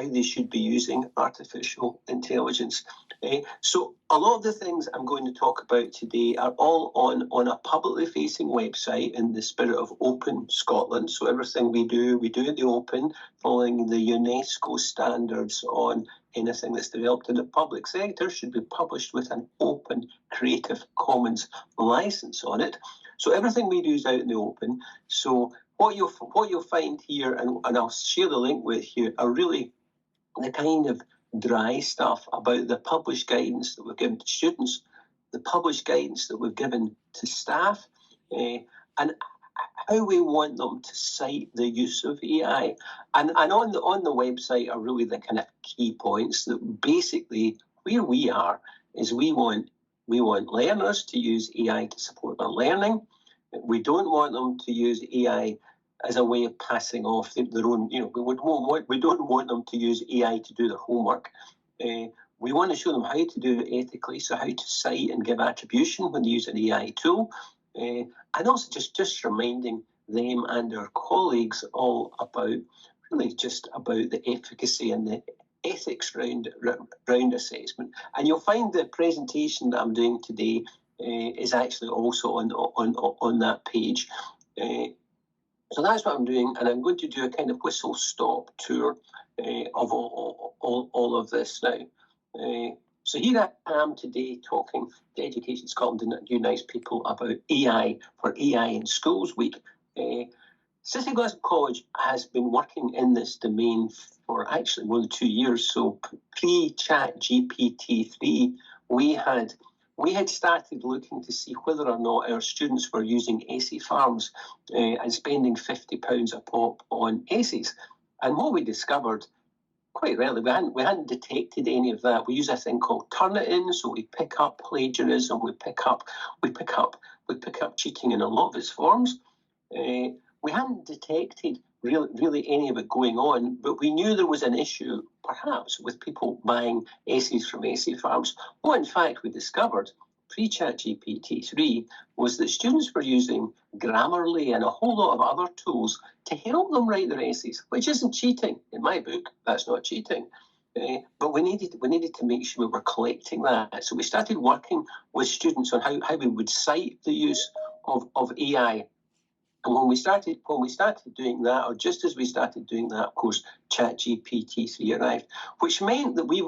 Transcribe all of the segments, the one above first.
how they should be using artificial intelligence. So a lot of the things I'm going to talk about today are all on a publicly facing website in the spirit of Open Scotland. So everything we do in the open, following the UNESCO standards on anything that's developed in the public sector should be published with an open Creative Commons license on it. So everything we do is out in the open. So what you'll find here, and I'll share the link with you, are really the kind of dry stuff about the published guidance that we've given to students, the published guidance that we've given to staff, and how we want them to cite the use of AI. And on the website are really the kind of key points that basically where we are is we want learners to use AI to support their learning. We don't want them to use AI as a way of passing off their own, we don't want them to use AI to do their homework. We want to show them how to do it ethically, so how to cite and give attribution when they use an AI tool. And also just reminding them and their colleagues all about the efficacy and the ethics round assessment. And you'll find the presentation that I'm doing today is actually also on that page. So that's what I'm doing, and I'm going to do a kind of whistle-stop tour of all of this now. So here I am today talking to Education Scotland and you nice people about AI for AI in Schools Week. City of Glasgow College has been working in this domain for actually more than 2 years. So pre-Chat GPT-3, we had started looking to see whether or not our students were using essay farms and spending £50 a pop on essays. And what we discovered, quite rarely, we hadn't detected any of that. We use a thing called Turnitin, so we pick up plagiarism, we pick up cheating in a lot of its forms. We hadn't detected really any of it going on, but we knew there was an issue, perhaps, with people buying essays from essay farms. What, in fact, we discovered pre-Chat GPT-3 was that students were using Grammarly and a whole lot of other tools to help them write their essays, which isn't cheating. In my book, that's not cheating. But we needed to make sure we were collecting that. So we started working with students on how we would cite the use of AI. And when we started doing that, or just as we started doing that, of course, ChatGPT-3 arrived, which meant that we've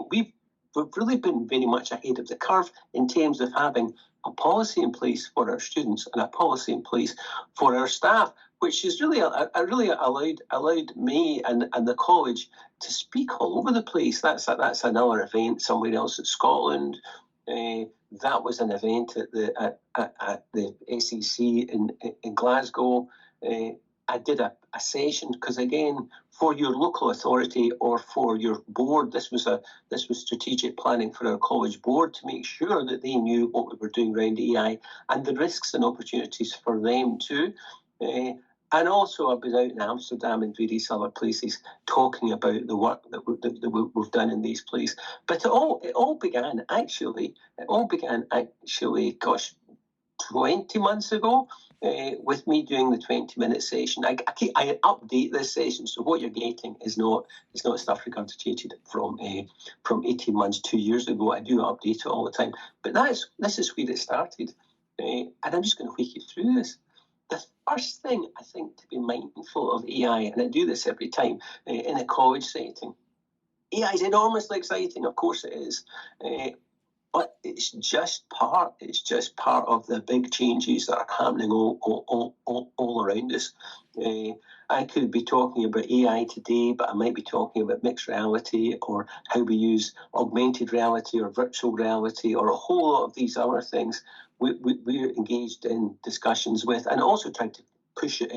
really been very much ahead of the curve in terms of having a policy in place for our students and a policy in place for our staff, which is really allowed me and the college to speak all over the place. That's another event somewhere else in Scotland. That was an event at the SEC in Glasgow. I did a session because, again, for your local authority or for your board, this was strategic planning for our college board to make sure that they knew what we were doing around AI and the risks and opportunities for them too. And also, I've been out in Amsterdam and various other places talking about the work that we've done in these places. But it all began actually, gosh, 20 months ago, with me doing the 20-minute session. I update this session, so what you're getting is not stuff regurgitated from 18 months, 2 years ago. I do update it all the time. But this is where it started, and I'm just going to wake you through this. The first thing I think to be mindful of AI, and I do this every time in a college setting, AI is enormously exciting, of course it is, but it's just part of the big changes that are happening all around us. I could be talking about AI today, but I might be talking about mixed reality or how we use augmented reality or virtual reality or a whole lot of these other things we're engaged in discussions with, and also trying to push it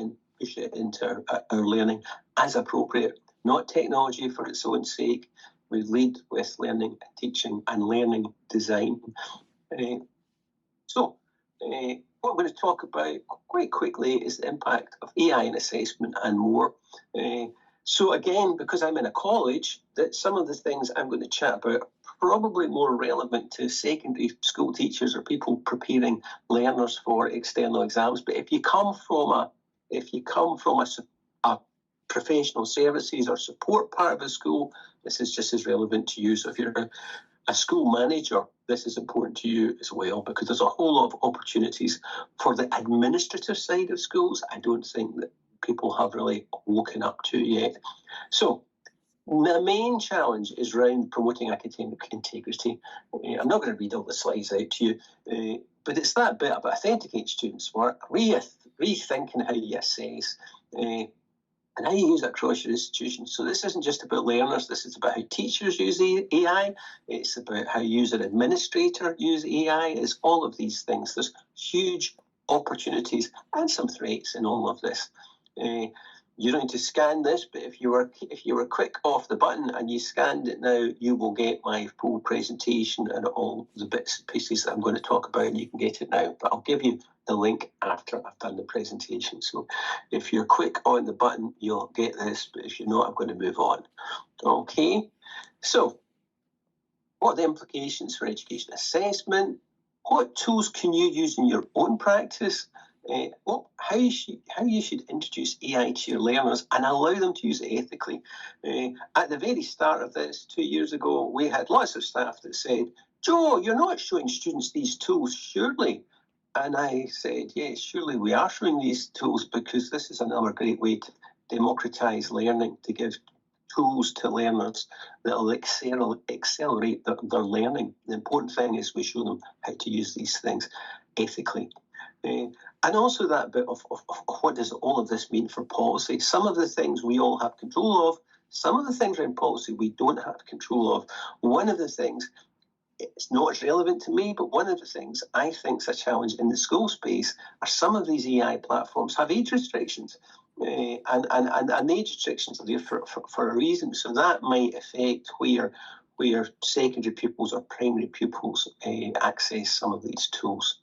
into our learning as appropriate, not technology for its own sake. We lead with learning and teaching and learning design. So what I'm going to talk about quite quickly is the impact of AI in assessment and more. So again, because I'm in a college, that some of the things I'm going to chat about are probably more relevant to secondary school teachers or people preparing learners for external exams. But if you come from a professional services or support part of a school, this is just as relevant to you. So if you're a school manager, this is important to you as well, because there's a whole lot of opportunities for the administrative side of schools I don't think that people have really woken up to yet. So the main challenge is around promoting academic integrity. I'm not going to read all the slides out to you, but it's that bit about authenticating students' work, rethinking how you assess, and how you use it across your institution. So this isn't just about learners, this is about how teachers use AI, it's about how user administrators use AI, it's all of these things. There's huge opportunities and some threats in all of this. You don't need to scan this, but if you were quick off the button and you scanned it now, you will get my full presentation and all the bits and pieces that I'm going to talk about, and you can get it now. But I'll give you the link after I've done the presentation. So if you're quick on the button, you'll get this, but if you're not, I'm going to move on. Okay, so what are the implications for education assessment? What tools can you use in your own practice? How you should introduce AI to your learners and allow them to use it ethically. At the very start of this, 2 years ago, we had lots of staff that said, "Joe, you're not showing students these tools, surely?" And I said, yes, surely we are showing these tools, because this is another great way to democratise learning, to give tools to learners that will accelerate their learning. The important thing is we show them how to use these things ethically. And also that bit of what does all of this mean for policy. Some of the things we all have control of, some of the things around policy we don't have control of. One of the things, it's not as relevant to me, but one of the things I think is a challenge in the school space are some of these AI platforms have age restrictions. And age restrictions are there for a reason. So that might affect where secondary pupils or primary pupils access some of these tools.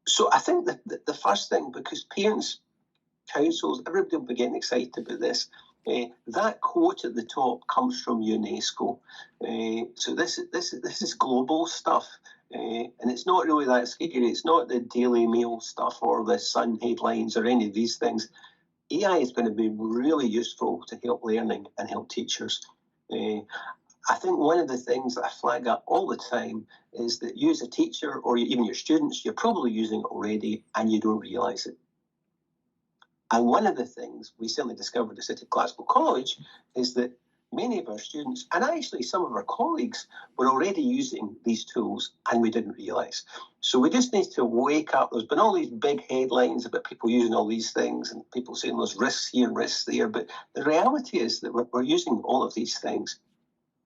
So I think that the first thing, because parents, councils, everybody will be getting excited about this. That quote at the top comes from UNESCO. So this is global stuff, and it's not really that scary. It's not the Daily Mail stuff or the Sun headlines or any of these things. AI is going to be really useful to help learning and help teachers. I think one of the things that I flag up all the time is that you as a teacher or even your students, you're probably using it already and you don't realise it. And one of the things we certainly discovered at City of Glasgow College is that many of our students, and actually some of our colleagues, were already using these tools and we didn't realise. So we just need to wake up. There's been all these big headlines about people using all these things and people saying there's risks here and risks there. But the reality is that we're using all of these things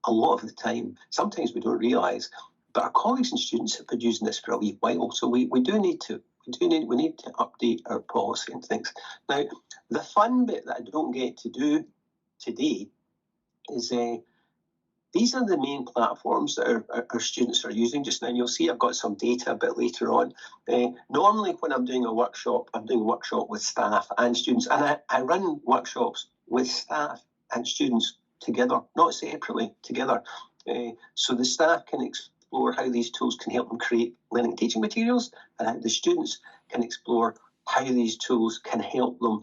a lot of the time. Sometimes we don't realise, but our colleagues and students have been using this for a wee while. So we need to update our policy and things. Now, the fun bit that I don't get to do today is these are the main platforms that our students are using just now. And you'll see I've got some data a bit later on. Normally when I'm doing a workshop, I'm doing a workshop with staff and students. And I run workshops with staff and students together, not separately, together. So the staff can explore how these tools can help them create learning and teaching materials, and how the students can explore how these tools can help them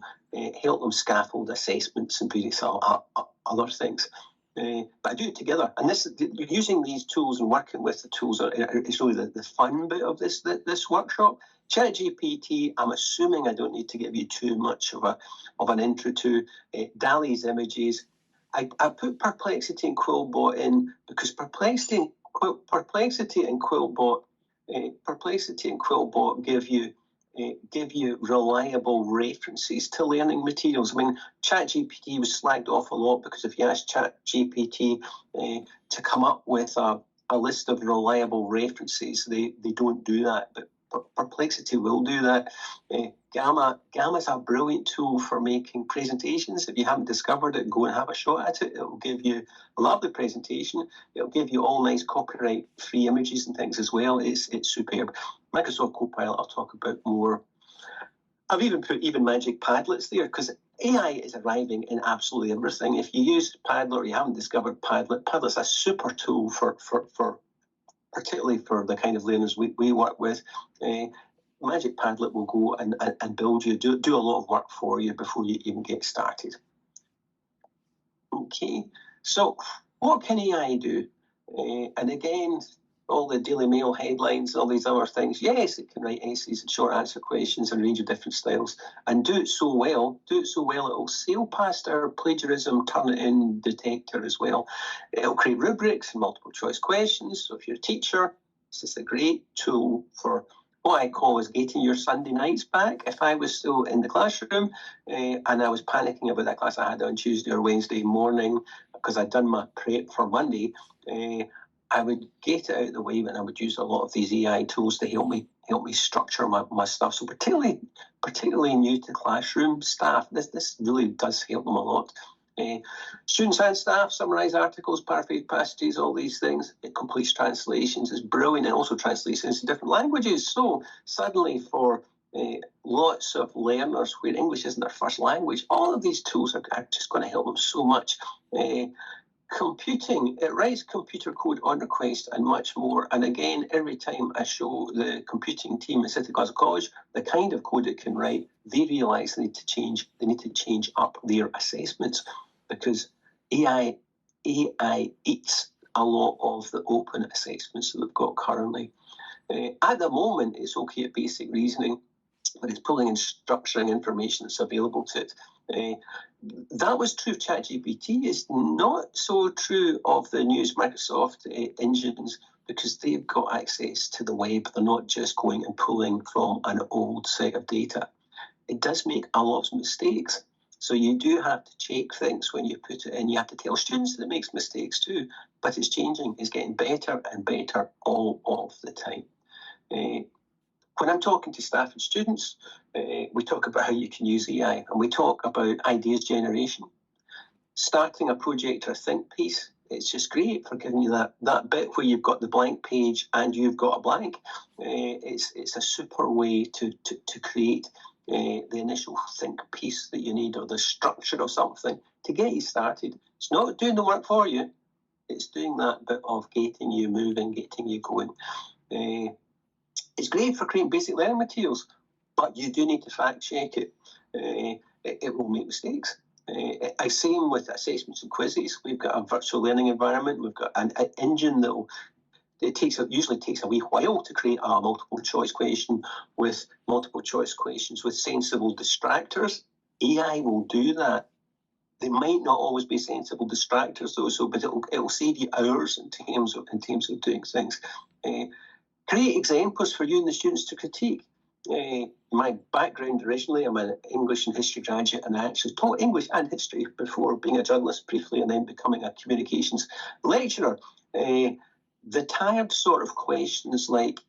scaffold assessments and various other things. But I do it together, and using these tools and working with the tools is really the fun bit of this workshop. ChatGPT, I'm assuming I don't need to give you too much of an intro to. DALL-E's images. I put Perplexity and Quillbot in because Perplexity and Quillbot give you reliable references to learning materials. I mean, ChatGPT was slagged off a lot because if you ask ChatGPT to come up with a list of reliable references, they don't do that. But Perplexity will do that. Gamma is a brilliant tool for making presentations. If you haven't discovered it, go and have a shot at it. It will give you a lovely presentation. It'll give you all nice copyright-free images and things as well. It's superb. Microsoft Copilot I'll talk about more. I've even put Magic Padlets there because AI is arriving in absolutely everything. If you use Padlet or you haven't discovered Padlet's a super tool for particularly for the kind of learners we work with. Magic Padlet will go and build you, do a lot of work for you before you even get started. Okay, so what can AI do? And again, all the Daily Mail headlines, all these other things. Yes, it can write essays and short answer questions and a range of different styles, and do it so well, it'll sail past our plagiarism Turnitin detector as well. It'll create rubrics and multiple choice questions. So if you're a teacher, this is a great tool for what I call is getting your Sunday nights back. If I was still in the classroom and I was panicking about that class I had on Tuesday or Wednesday morning because I'd done my prep for Monday, I would get it out of the way, and I would use a lot of these AI tools to help me structure my stuff. So particularly new to classroom staff, this really does help them a lot. Students and staff summarise articles, paraphrase passages, all these things. It completes translations. It's brilliant, and also translations to different languages. So suddenly for lots of learners where English isn't their first language, all of these tools are just going to help them so much. Computing, it writes computer code on request and much more. And again, every time I show the computing team at City of Glasgow College the kind of code it can write, they realise they need to change up their assessments, because AI eats a lot of the open assessments that we've got currently. At the moment, it's okay at basic reasoning, but it's pulling and structuring information that's available to it. That was true of ChatGPT. It's not so true of the newest Microsoft engines, because they've got access to the web. They're not just going and pulling from an old set of data. It does make a lot of mistakes. So you do have to check things when you put it in. You have to tell students that it makes mistakes too, but it's changing. It's getting better and better all of the time. When I'm talking to staff and students, we talk about how you can use AI, and we talk about ideas generation. Starting a project or a think piece, it's just great for giving you that bit where you've got the blank page and you've got a blank. It's a super way to create the initial think piece that you need, or the structure of something to get you started. It's not doing the work for you. It's doing that bit of getting you moving, getting you going. It's great for creating basic learning materials, but you do need to fact check it. It will make mistakes. Same with assessments and quizzes. We've got a virtual learning environment. We've got an engine that usually takes a wee while to create a multiple choice question with multiple choice questions with sensible distractors. AI will do that. They might not always be sensible distractors though, but it'll save you hours in terms of doing things. Create examples for you and the students to critique. My background originally, I'm an English and history graduate, and I actually taught English and history before being a journalist briefly and then becoming a communications lecturer. The tired sort of questions like,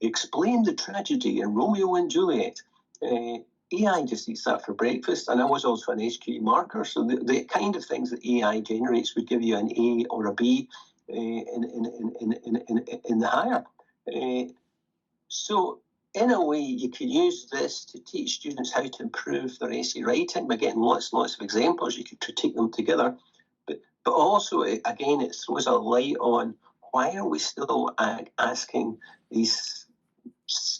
explain the tragedy in Romeo and Juliet. AI just eats that for breakfast, and I was also an SQE marker, so the kind of things that AI generates would give you an A or a B in the higher. So in a way, you can use this to teach students how to improve their essay writing by getting lots and lots of examples. You could critique them together, but also, again, it throws a light on why are we still asking these,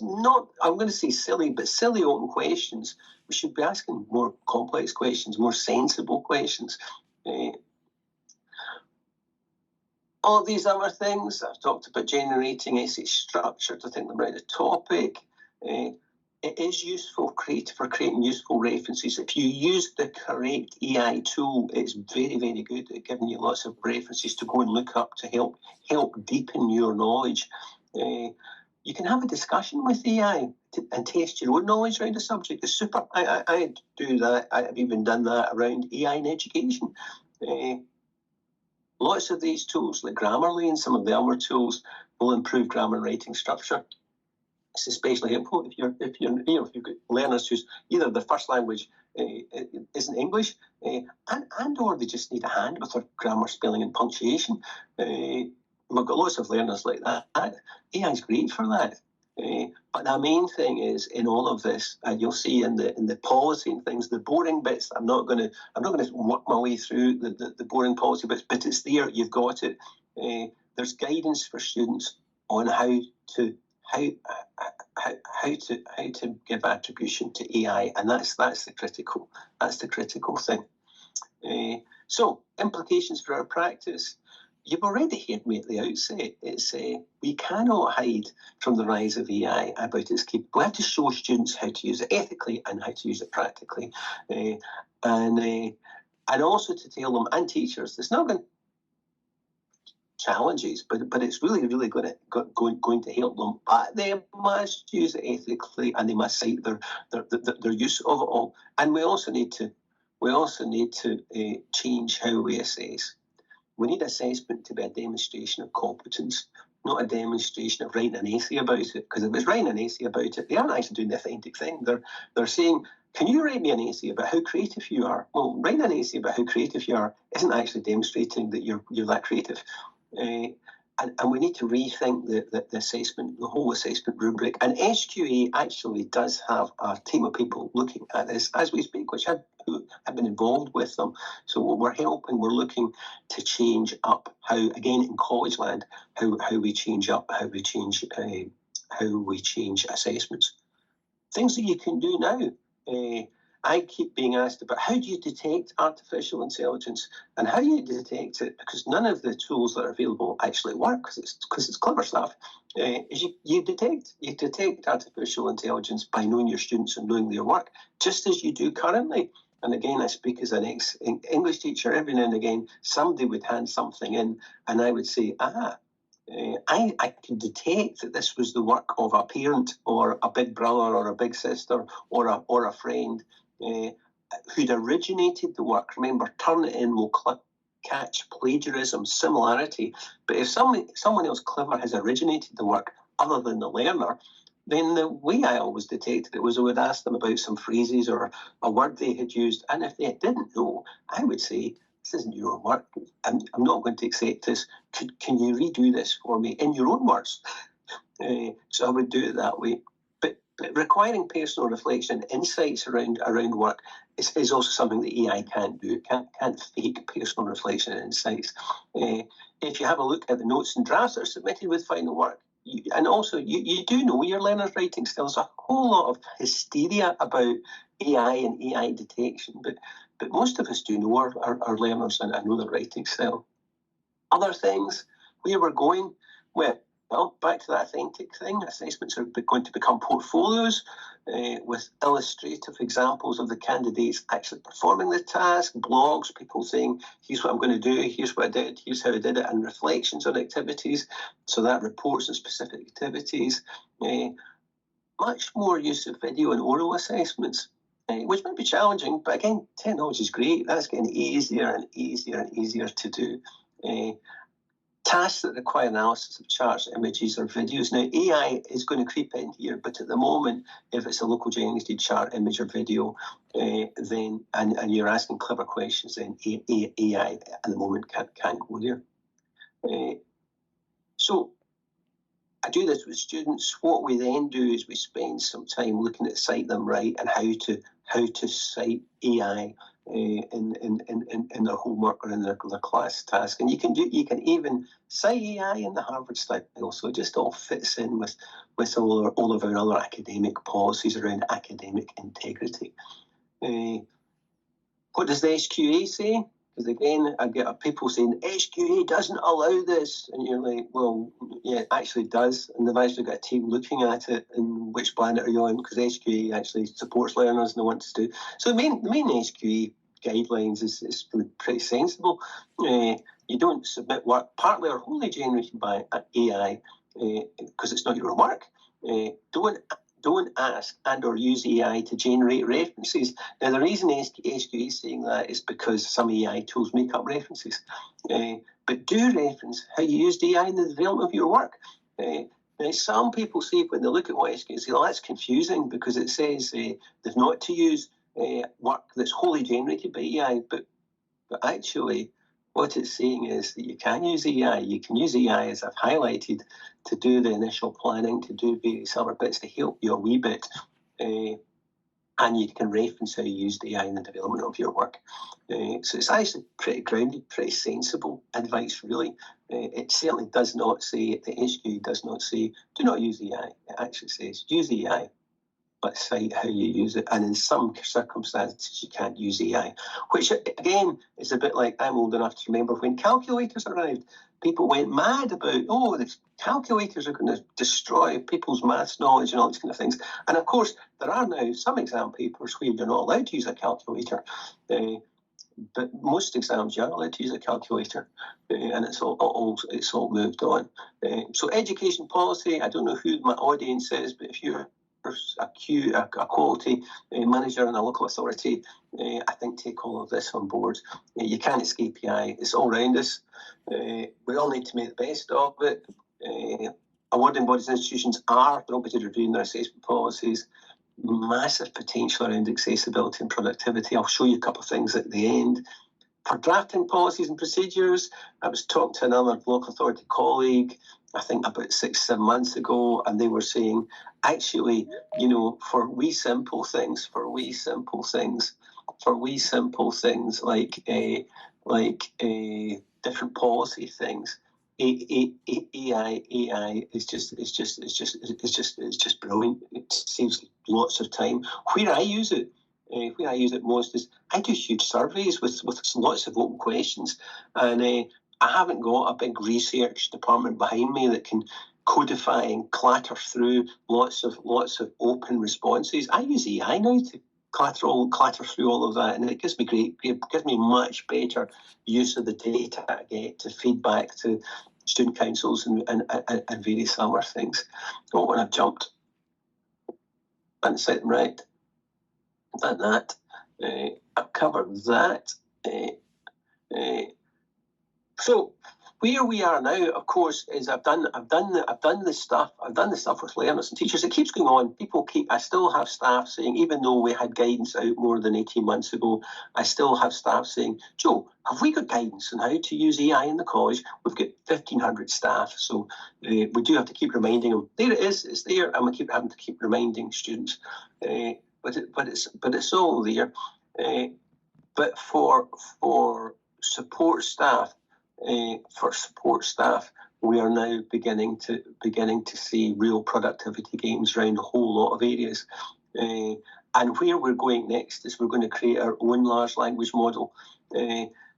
not, I'm going to say silly, but silly open questions. We should be asking more complex questions, more sensible questions. All of these other things, I've talked about generating essay structure to think them around a topic. It is useful for creating useful references. If you use the correct AI tool, it's very, very good at giving you lots of references to go and look up to help deepen your knowledge. You can have a discussion with AI and test your own knowledge around a subject. It's super. I do that. I've even done that around AI in education. Lots of these tools, like Grammarly and some of the other tools, will improve grammar and writing structure. It's especially helpful if you've got learners whose either their first language isn't English, and or they just need a hand with their grammar, spelling, and punctuation. We've got lots of learners like that. AI is great for that. But the main thing is in all of this, and you'll see in the policy and things, the boring bits. I'm not going to work my way through the boring policy bits, but it's there. You've got it. There's guidance for students on how how to give attribution to AI, and that's the critical thing. So implications for our practice. You've already heard me at the outset. It's we cannot hide from the rise of AI about its capability. We have to show students how to use it ethically and how to use it practically, and also to tell them, and teachers, it's not going to challenges, but it's really going to help them. But they must use it ethically, and they must cite their use of it all. And we also need to change how we assess. We need assessment to be a demonstration of competence, not a demonstration of writing an essay about it. Because if it's writing an essay about it, they aren't actually doing the authentic thing. They're saying, can you write me an essay about how creative you are? Well, writing an essay about how creative you are isn't actually demonstrating that you're that creative. And we need to rethink the assessment, the whole assessment rubric. And SQA actually does have a team of people looking at this as we speak, who have been involved with them. So we're looking to change up how, again, in college land, how we change assessments. Things that you can do now. I keep being asked about how do you detect artificial intelligence and how you detect it, because none of the tools that are available actually work because it's clever stuff. You detect artificial intelligence by knowing your students and knowing their work, just as you do currently. And again, I speak as an ex-English teacher. Every now and again, somebody would hand something in, and I would say, I can detect that this was the work of a parent or a big brother or a big sister or a friend who'd originated the work. Remember, Turnitin will catch plagiarism, similarity. But if someone else clever has originated the work other than the learner, then the way I always detected it was I would ask them about some phrases or a word they had used. And if they didn't know, I would say, this isn't your work. I'm not going to accept this. Can you redo this for me in your own words? So I would do it that way. But requiring personal reflection and insights around work is also something that AI can't do. It can't fake personal reflection and insights. If you have a look at the notes and drafts that are submitted with final work, and also you do know your learners' writing skills. A whole lot of hysteria about AI and AI detection, but most of us do know our learners and know their writing style. Other things, where we're going, well, back to that authentic thing. Assessments are going to become portfolios with illustrative examples of the candidates actually performing the task, blogs, people saying, here's what I'm going to do, here's what I did, here's how I did it, and reflections on activities. So that reports on specific activities. Much more use of video and oral assessments, which might be challenging, but again, technology is great. That's getting easier and easier and easier to do. Tasks that require analysis of charts, images, or videos. Now, AI is going to creep in here, but at the moment, if it's a local generated chart, image, or video, then and you're asking clever questions, then AI at the moment can't go there. So I do this with students. What we then do is we spend some time looking at cite them right and how to cite AI in their homework or in their class task. And you can even cite AI in the Harvard style, so it just all fits in with all of our other academic policies around academic integrity. What does the SQA say? Because again, I get people saying SQA doesn't allow this, and you're like, well, yeah, it actually does, and they've actually got a team looking at it and which planet are you on? Because SQA actually supports learners and they want to do. So the main SQA guidelines is pretty sensible. You don't submit work partly or wholly generated by AI because it's not your own work. Don't ask and or use AI to generate references. Now, the reason SQA is saying that is because some AI tools make up references. But do reference how you used AI in the development of your work. Now, some people say when they look at what SQA say, that's confusing because it says they've not to use work that's wholly generated by AI. But actually, what it's saying is that you can use AI. You can use AI, as I've highlighted, to do the initial planning, to do various other bits to help you a wee bit. and you can reference how you used AI in the development of your work. So it's actually pretty grounded, pretty sensible advice, really. It certainly does not say, the HQ does not say, do not use AI. It actually says, use AI, but cite how you use it. And in some circumstances, you can't use AI, which, again, is a bit like, I'm old enough to remember when calculators arrived. People went mad about, oh, the calculators are going to destroy people's maths knowledge and all these kind of things. And of course, there are now some exam papers where you're not allowed to use a calculator. But most exams, you're allowed to use a calculator, and it's all moved on. So education policy, I don't know who my audience is, but if you're a quality manager in a local authority, I think take all of this on board. You can't escape AI. It's all around us. We all need to make the best of it. Awarding bodies and institutions are obligated to review their assessment policies. Massive potential around accessibility and productivity. I'll show you a couple of things at the end. For drafting policies and procedures, I was talking to another local authority colleague, I think about 6-7 months ago, and they were saying, actually, for wee simple things like different policy things, AI is just brilliant. It saves lots of time. Where I use it most is I do huge surveys with lots of open questions, and I haven't got a big research department behind me that can codify and clatter through lots of open responses. I use AI now to clatter through all of that, and it gives me much better use of the data I get to feedback to student councils and various other things. Oh, when I've jumped and set them right, that I've covered that. So where we are now, of course, is I've done this stuff with learners and teachers. It keeps going on. I still have staff saying, even though we had guidance out more than 18 months ago, I still have staff saying, Joe, have we got guidance on how to use AI in the college? We've got 1,500 staff, so we do have to keep reminding them. There it is, it's there, and we keep having to keep reminding students. But it's all there. But for support staff, we are now beginning to see real productivity gains around a whole lot of areas. And where we're going next is we're going to create our own large language model.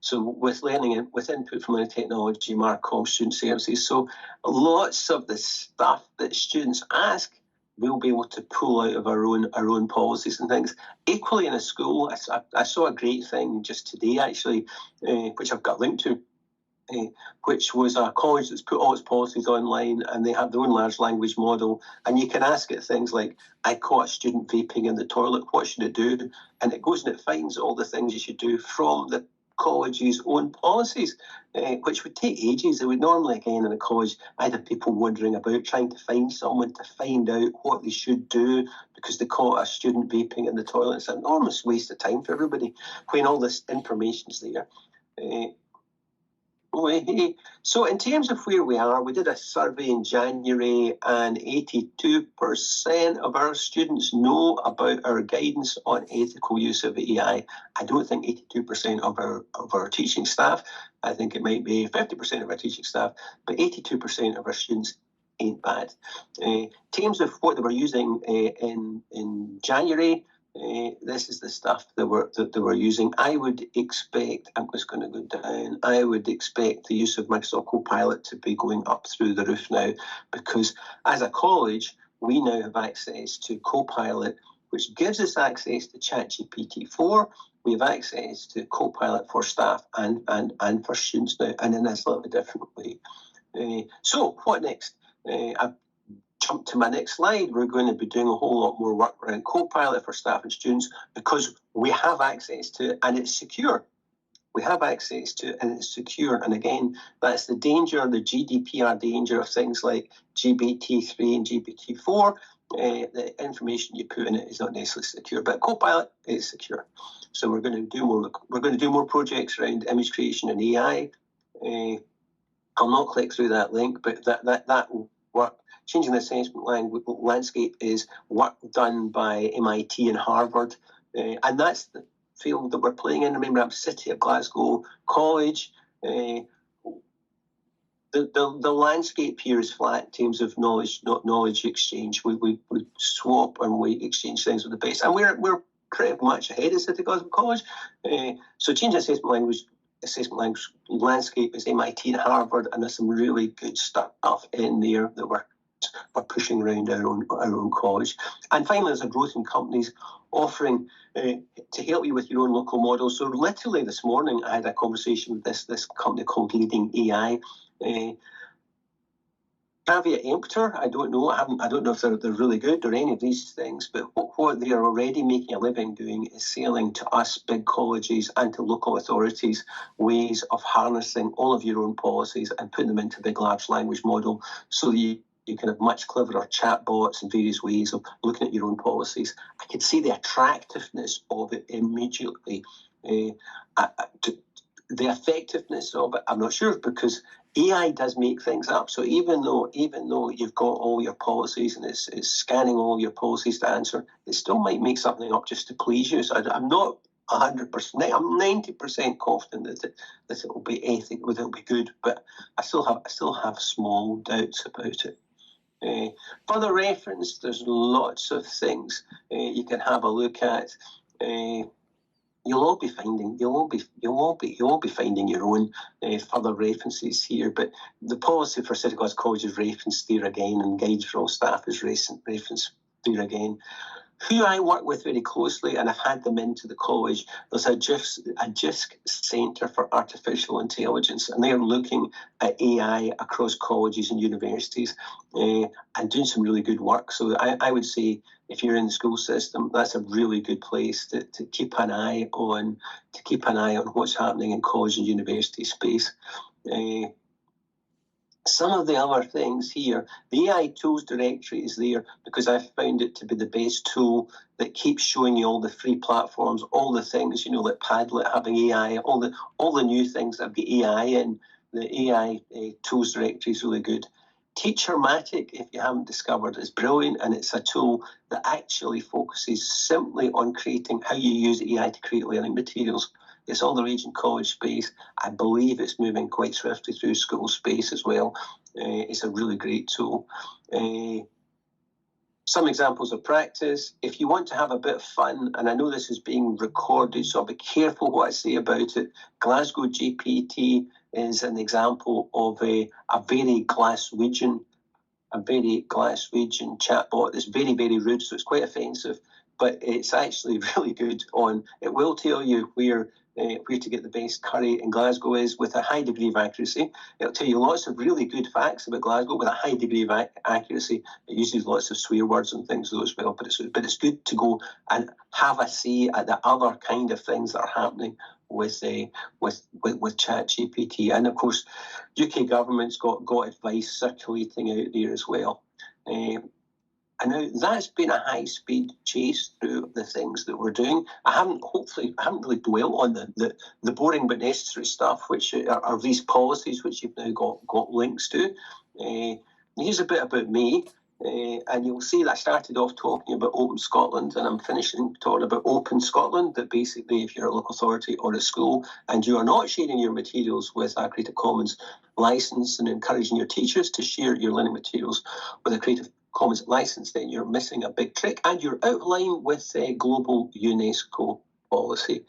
So with learning, with input from learning technology, Marcom, student services. So lots of the stuff that students ask, we'll be able to pull out of our own policies and things. Equally in a school, I saw a great thing just today, actually, which I've got a link to, which was a college that's put all its policies online, and they have their own large language model, and you can ask it things like, I caught a student vaping in the toilet, what should it do? And it goes and it finds all the things you should do from the college's own policies, which would take ages. It would normally, again, in a college, I'd have people wandering about trying to find someone to find out what they should do because they caught a student vaping in the toilet. It's an enormous waste of time for everybody when all this information's there. So in terms of where we are, we did a survey in January, and 82% of our students know about our guidance on ethical use of AI. I don't think 82% of our teaching staff. I think it might be 50% of our teaching staff, but 82% of our students ain't bad. In terms of what they were using in January, this is the stuff that we're using. I would expect, I'm just going to go down, I would expect the use of Microsoft Copilot to be going up through the roof now, because as a college, we now have access to Copilot, which gives us access to ChatGPT-4. We have access to Copilot for staff and for students now, and in a slightly different way. So what next? I've jump to my next slide. We're going to be doing a whole lot more work around Copilot for staff and students because we have access to it and it's secure. We have access to it and it's secure. And again, that's the danger, the GDPR danger of things like GPT-3 and GPT-4. The information you put in it is not necessarily secure, but Copilot is secure. So we're going to do more. We're going to do more projects around image creation and AI. I'll not click through that link, but that will work changing the assessment landscape is work done by MIT and Harvard, and that's the field that we're playing in. Remember, I'm City of Glasgow College. The landscape here is flat in terms of knowledge exchange. We swap and we exchange things with the best, and we're pretty much ahead of City of Glasgow College. So changing assessment landscape is MIT and Harvard, and there's some really good stuff in there that we're pushing around our own college. And finally, there's a growth in companies offering to help you with your own local model. So literally this morning, I had a conversation with this company called Leading AI. Caveat emptor, I don't know. I don't know if they're really good or any of these things, but what they are already making a living doing is selling to us big colleges and to local authorities ways of harnessing all of your own policies and putting them into a big large language model so that you can have much cleverer chatbots and various ways of looking at your own policies. I could see the attractiveness of it immediately. The effectiveness of it, I'm not sure, because AI does make things up. So even though you've got all your policies and it's scanning all your policies to answer, it still might make something up just to please you. So I'm not 100%. I'm 90% confident that it will be ethical, that it will be good, but I still have small doubts about it. Further reference, there's lots of things you can have a look at. You'll all be finding your own further references here, but the policy for City of Glasgow College is referenced there again, and guides for all staff is referenced there again. Who I work with very closely, and I've had them into the college, there's a JISC Centre for Artificial Intelligence, and they're looking at AI across colleges and universities and doing some really good work. So I would say if you're in the school system, that's a really good place to keep an eye on what's happening in college and university space. Some of the other things here, the AI tools directory is there because I found it to be the best tool that keeps showing you all the free platforms, all the things, like Padlet having AI, all the new things that have got AI in. The AI tools directory is really good. Teachermatic, if you haven't discovered, is brilliant, and it's a tool that actually focuses simply on creating how you use AI to create learning materials. It's all the rage in college space. I believe it's moving quite swiftly through school space as well. It's a really great tool. Some examples of practice. If you want to have a bit of fun, and I know this is being recorded, so I'll be careful what I say about it. Glasgow GPT is an example of a very Glaswegian chatbot that's very, very rude, so it's quite offensive, but it's actually really good it will tell you where to get the best curry in Glasgow is with a high degree of accuracy. It'll tell you lots of really good facts about Glasgow with a high degree of accuracy. It uses lots of swear words and things though as well, but it's good to go and have a see at the other kind of things that are happening with ChatGPT. And of course, UK government's got advice circulating out there as well. And now that's been a high-speed chase through the things that we're doing. I haven't really dwelt on the boring but necessary stuff, which are these policies which you've now got links to. Here's a bit about me. And you'll see that I started off talking about Open Scotland, and I'm finishing talking about Open Scotland, that basically if you're a local authority or a school and you are not sharing your materials with a Creative Commons license and encouraging your teachers to share your learning materials with a Creative Commons license, then you're missing a big trick and you're out of line with global UNESCO policy.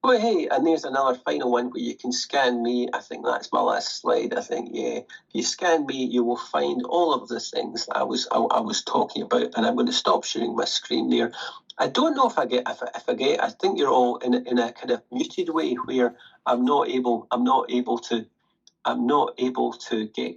Oh, hey, and there's another final one where you can scan me. I think that's my last slide. I think, yeah. If you scan me, you will find all of the things I was talking about, and I'm going to stop sharing my screen there. I don't know if I think you're all in a kind of muted way where I'm not able to get